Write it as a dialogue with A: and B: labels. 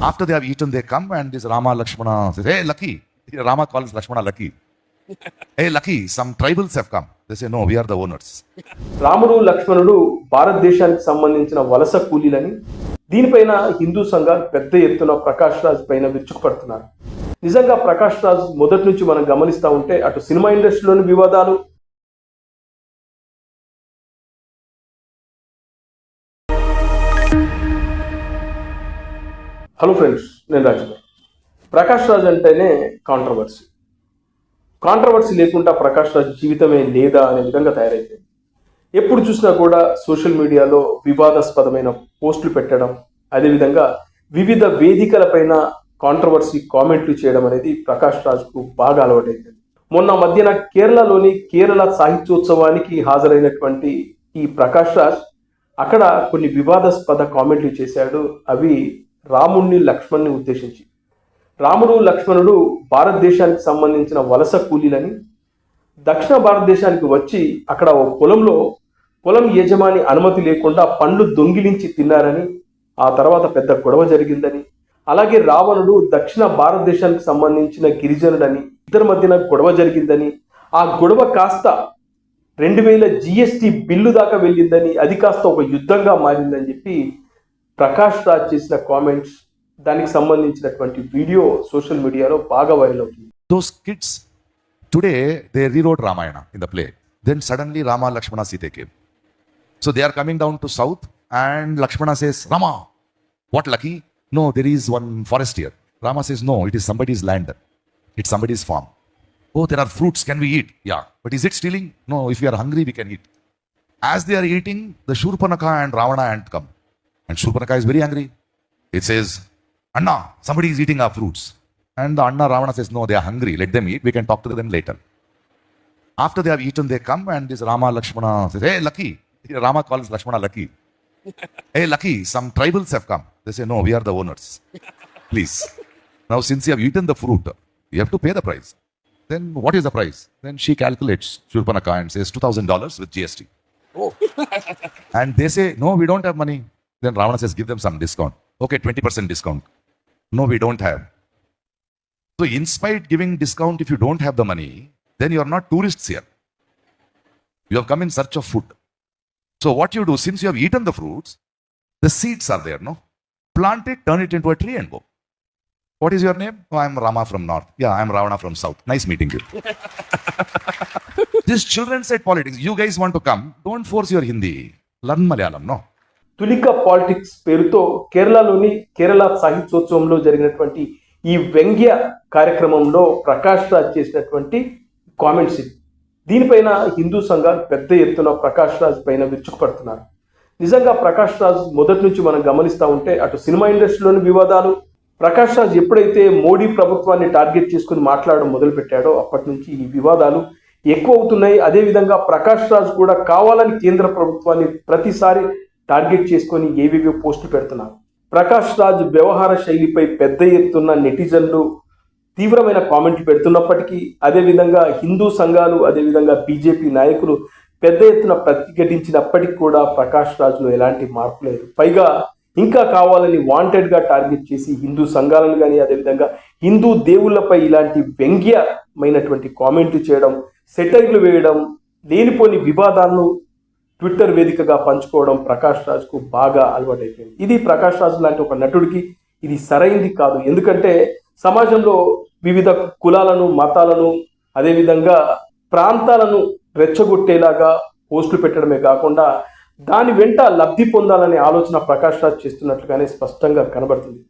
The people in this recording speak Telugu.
A: After they have eaten, they come and this Rama Lakshmana says, "Hey, Lucky." Rama calls Lakshmana Lucky. "Hey, Lucky, some tribals have come." They say, "No, we are the owners."
B: రాముడు లక్ష్మణుడు భారతదేశానికి సంబంధించిన వలస కూలీలని దీనిపైన హిందూ సంఘాలు పెద్ద ఎత్తున ప్రకాష్ రాజ్ పైన విరుచుకుపడుతున్నారు. నిజంగా ప్రకాష్ రాజ్ మొదటి నుంచి మనం గమనిస్తూ ఉంటే అటు సినిమా ఇండస్ట్రీలోని వివాదాలు, హలో ఫ్రెండ్స్, నేను రాజుగారు. ప్రకాష్ రాజ్ అంటేనే కాంట్రవర్సీ లేకుండా ప్రకాష్ రాజ్ జీవితమే లేదా అనే విధంగా తయారైపోయింది. ఎప్పుడు చూసినా కూడా సోషల్ మీడియాలో వివాదాస్పదమైన పోస్టులు పెట్టడం, అదేవిధంగా వివిధ వేదికలపైన కాంట్రవర్సీ కామెంట్లు చేయడం అనేది ప్రకాష్ రాజ్కు బాగా అలవాటైంది. మొన్న మధ్యన కేరళలోని కేరళ సాహిత్యోత్సవానికి హాజరైనటువంటి ఈ ప్రకాష్ రాజ్ అక్కడ కొన్ని వివాదాస్పద కామెంట్లు చేశాడు. అవి రాముణ్ణి లక్ష్మణ్ని ఉద్దేశించి. రాముడు లక్ష్మణుడు భారతదేశానికి సంబంధించిన వలస కూలీలని దక్షిణ భారతదేశానికి వచ్చి అక్కడ ఓ పొలం యజమాని అనుమతి లేకుండా పండ్లు దొంగిలించి తిన్నారని, ఆ తర్వాత పెద్ద గొడవ జరిగిందని, అలాగే రావణుడు దక్షిణ భారతదేశానికి సంబంధించిన గిరిజనుడని, ఇద్దరి మధ్యన గొడవ జరిగిందని, ఆ గొడవ కాస్త 2000 GST బిల్లు దాకా వెళ్ళిందని, అది కాస్త ఒక యుద్ధంగా మారిందని చెప్పి ప్రకాష్ రాజ్ చేసిన కామెంట్స్, దానికి సంబంధించినటువంటి వీడియో సోషల్ మీడియాలో బాగా వైరల్ అవుతుంది.
A: Those kids today they rewrote Ramayana in the play. Then suddenly Rama Lakshmana Sita came. So they are coming down to south and Lakshmana says, "Rama, what Lucky? No, there is one forest here." Rama says, "No, it is somebody's land. It's somebody's farm." "Oh, there are fruits. Can we eat?" "Yeah." "But is it stealing?" "No, if we are hungry, we can eat." As they are eating, the Shurpanakha and Ravana ant come. And Shurpanakha is very angry. It says, "Anna, somebody is eating our fruits." And the Anna Ravana says, "No, they are hungry. Let them eat. We can talk to them later." After they have eaten, they come and this Rama Lakshmana says, "Hey, Lucky." Rama calls Lakshmana Lucky. "Hey, Lucky, some tribals have come." They say, "No, we are the owners. Please. Now, since you have eaten the fruit, you have to pay the price." Then what is the price? Then she calculates, Shurpanakha, and says $2,000 with GST. Oh. And they say, "No, we don't have money." Then Ravana says, "Give them some discount." "Okay, 20% discount." "No, we don't have." So in spite giving discount, if you don't have the money, then you are not tourists here. You have come in search of food. So what you do, since you have eaten the fruits, the seeds are there, no? Plant it, turn it into a tree and go. "What is your name?" "Oh, I'm Rama from north." "Yeah, I'm Ravana from south. Nice meeting you." These children said politics. You guys want to come, don't force your Hindi. Learn Malayalam, no?
B: Tulika politics పేరుతో కేరళలోని కేరళ సాహిత్యోత్సవంలో జరిగినటువంటి ఈ వ్యంగ్య కార్యక్రమంలో ప్రకాష్ రాజ్ చేసినటువంటి కామెంట్స్ ఇది. దీనిపైన హిందూ సంఘాలు పెద్ద ఎత్తున ప్రకాష్ రాజ్ పైన విరుచుకుపడుతున్నారు. నిజంగా ప్రకాష్ రాజ్ మొదటి నుంచి మనం గమనిస్తూ ఉంటే అటు సినిమా ఇండస్ట్రీలోని వివాదాలు, ప్రకాష్ రాజ్ ఎప్పుడైతే మోడీ ప్రభుత్వాన్ని టార్గెట్ చేసుకుని మాట్లాడడం మొదలుపెట్టాడో అప్పటి నుంచి ఈ వివాదాలు ఎక్కువ అవుతున్నాయి. అదేవిధంగా ప్రకాష్ రాజ్ కూడా కావాలని కేంద్ర ప్రభుత్వాన్ని ప్రతిసారి టార్గెట్ చేసుకొని ఏవేవో పోస్టులు పెడుతున్నారు. ప్రకాష్ రాజ్ వ్యవహార శైలిపై పెద్ద ఎత్తున నెటిజన్లు తీవ్రమైన కామెంట్లు పెడుతున్నప్పటికీ, అదేవిధంగా హిందూ సంఘాలు, అదేవిధంగా బీజేపీ నాయకులు పెద్ద ఎత్తున ప్రతిఘటించినప్పటికీ కూడా ప్రకాష్ రాజ్లో ఎలాంటి మార్పు లేదు. పైగా ఇంకా కావాలని వాంటెడ్గా టార్గెట్ చేసి హిందూ సంఘాలను కానీ, అదేవిధంగా హిందూ దేవుళ్లపై ఇలాంటి వ్యంగ్యమైనటువంటి కామెంట్లు చేయడం, సెటైర్లు వేయడం, లేనిపోని వివాదాలను ట్విట్టర్ వేదికగా పంచుకోవడం ప్రకాష్ రాజ్కు బాగా అలవాటైపోయింది. ఇది ప్రకాష్ రాజ్ లాంటి ఒక నటుడికి ఇది సరైంది కాదు. ఎందుకంటే సమాజంలో వివిధ కులాలను, మతాలను, అదేవిధంగా ప్రాంతాలను రెచ్చగొట్టేలాగా పోస్టులు పెట్టడమే కాకుండా దాని వెంట లబ్ధి పొందాలనే ఆలోచన ప్రకాష్ రాజ్ చేస్తున్నట్లుగానే స్పష్టంగా కనబడుతుంది.